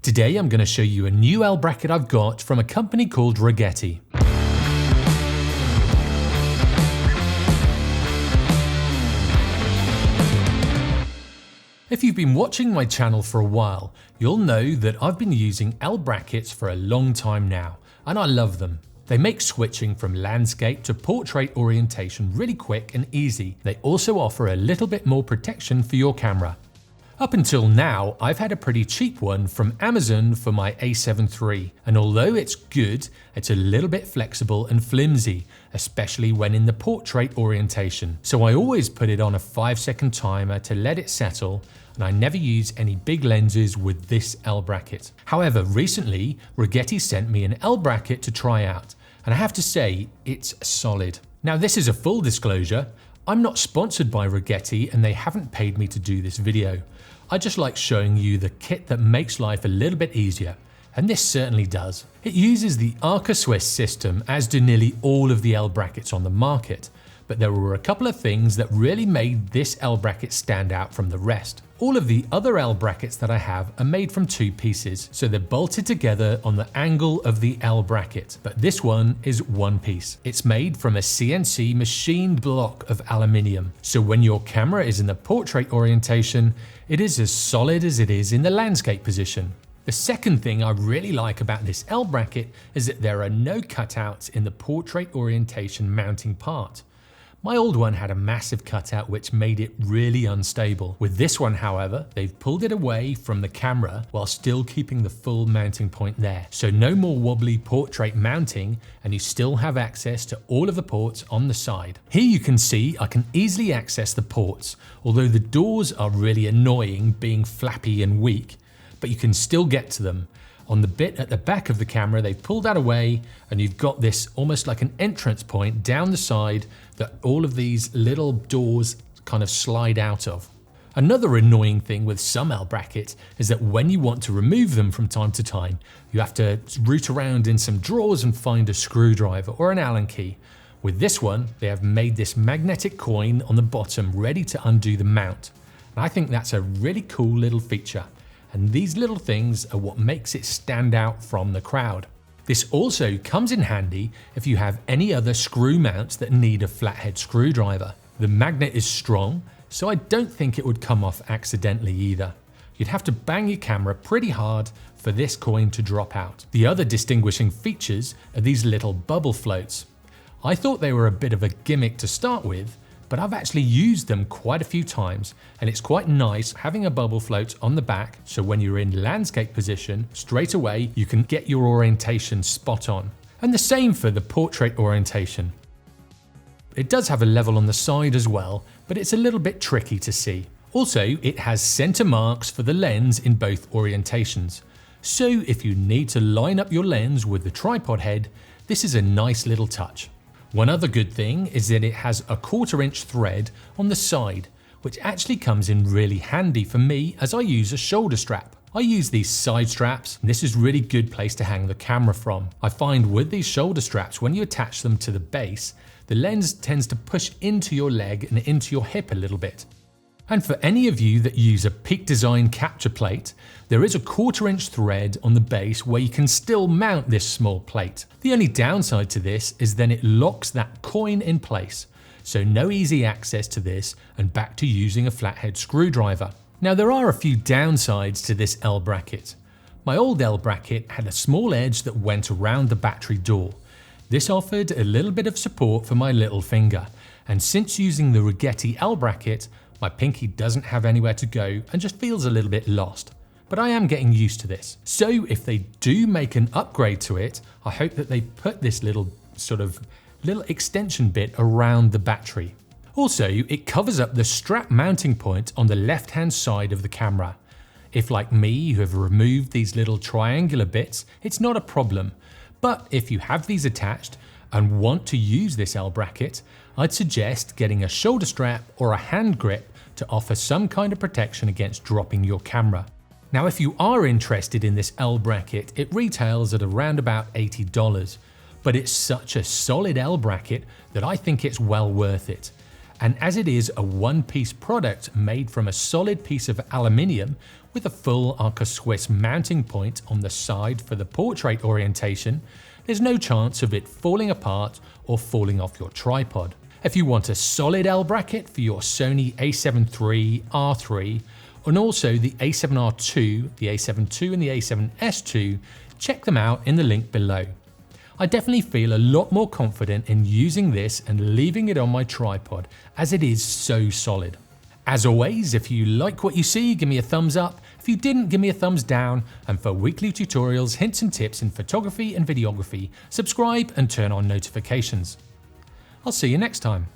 Today I'm going to show you a new L bracket I've got from a company called Rogeti. If you've been watching my channel for a while, you'll know that I've been using L brackets for a long time now, and I love them. They make switching from landscape to portrait orientation really quick and easy. They also offer a little bit more protection for your camera. Up until now, I've had a pretty cheap one from Amazon for my A7 III, and although it's good, it's a little bit flexible and flimsy, especially when in the portrait orientation. So I always put it on a 5-second timer to let it settle, and I never use any big lenses with this L bracket. However, recently, Rogeti sent me an L bracket to try out, and I have to say, it's solid. Now this is a full disclosure, I'm not sponsored by Rogeti and they haven't paid me to do this video. I just like showing you the kit that makes life a little bit easier, and this certainly does. It uses the Arca Swiss system, as do nearly all of the L brackets on the market, but there were a couple of things that really made this L bracket stand out from the rest. All of the other L brackets that I have are made from 2 pieces, so they're bolted together on the angle of the L bracket, but this one is 1 piece. It's made from a CNC machined block of aluminium, so when your camera is in the portrait orientation, it is as solid as it is in the landscape position. The second thing I really like about this L bracket is that there are no cutouts in the portrait orientation mounting part. My old one had a massive cutout which made it really unstable. With this one, however, they've pulled it away from the camera while still keeping the full mounting point there. So no more wobbly portrait mounting, and you still have access to all of the ports on the side. Here you can see I can easily access the ports, although the doors are really annoying being flappy and weak, but you can still get to them. On the bit at the back of the camera, they've pulled that away, and you've got this almost like an entrance point down the side that all of these little doors kind of slide out of. Another annoying thing with some L brackets is that when you want to remove them from time to time, you have to root around in some drawers and find a screwdriver or an Allen key. With this one, they have made this magnetic coin on the bottom ready to undo the mount. And I think that's a really cool little feature. And these little things are what makes it stand out from the crowd. This also comes in handy if you have any other screw mounts that need a flathead screwdriver. The magnet is strong, so I don't think it would come off accidentally either. You'd have to bang your camera pretty hard for this coin to drop out. The other distinguishing features are these little bubble floats. I thought they were a bit of a gimmick to start with, but I've actually used them quite a few times, and it's quite nice having a bubble float on the back, so when you're in landscape position, straight away you can get your orientation spot on. And the same for the portrait orientation. It does have a level on the side as well, but it's a little bit tricky to see. Also, it has center marks for the lens in both orientations. So if you need to line up your lens with the tripod head, this is a nice little touch. One other good thing is that it has a 1/4" thread on the side, which actually comes in really handy for me as I use a shoulder strap. I use these side straps, and this is a really good place to hang the camera from. I find with these shoulder straps, when you attach them to the base, the lens tends to push into your leg and into your hip a little bit. And for any of you that use a Peak Design capture plate, there is a 1/4" thread on the base where you can still mount this small plate. The only downside to this is then it locks that coin in place, so no easy access to this and back to using a flathead screwdriver. Now there are a few downsides to this L bracket. My old L bracket had a small edge that went around the battery door. This offered a little bit of support for my little finger, and since using the Rogeti L bracket, my pinky doesn't have anywhere to go and just feels a little bit lost. But I am getting used to this. So if they do make an upgrade to it, I hope that they put this little extension bit around the battery. Also, it covers up the strap mounting point on the left-hand side of the camera. If like me, you have removed these little triangular bits, it's not a problem. But if you have these attached and want to use this L bracket, I'd suggest getting a shoulder strap or a hand grip to offer some kind of protection against dropping your camera. Now if you are interested in this L bracket, it retails at around about $80, but it's such a solid L bracket that I think it's well worth it. And as it is a one-piece product made from a solid piece of aluminium with a full Arca Swiss mounting point on the side for the portrait orientation, there's no chance of it falling apart or falling off your tripod. If you want a solid L bracket for your Sony A7 III, R3, and also the A7r2, the A7 II and the A7S2, check them out in the link below. I definitely feel a lot more confident in using this and leaving it on my tripod as it is so solid. As always, if you like what you see, give me a thumbs up. If you didn't, give me a thumbs down. And for weekly tutorials, hints and tips in photography and videography, subscribe and turn on notifications. I'll see you next time.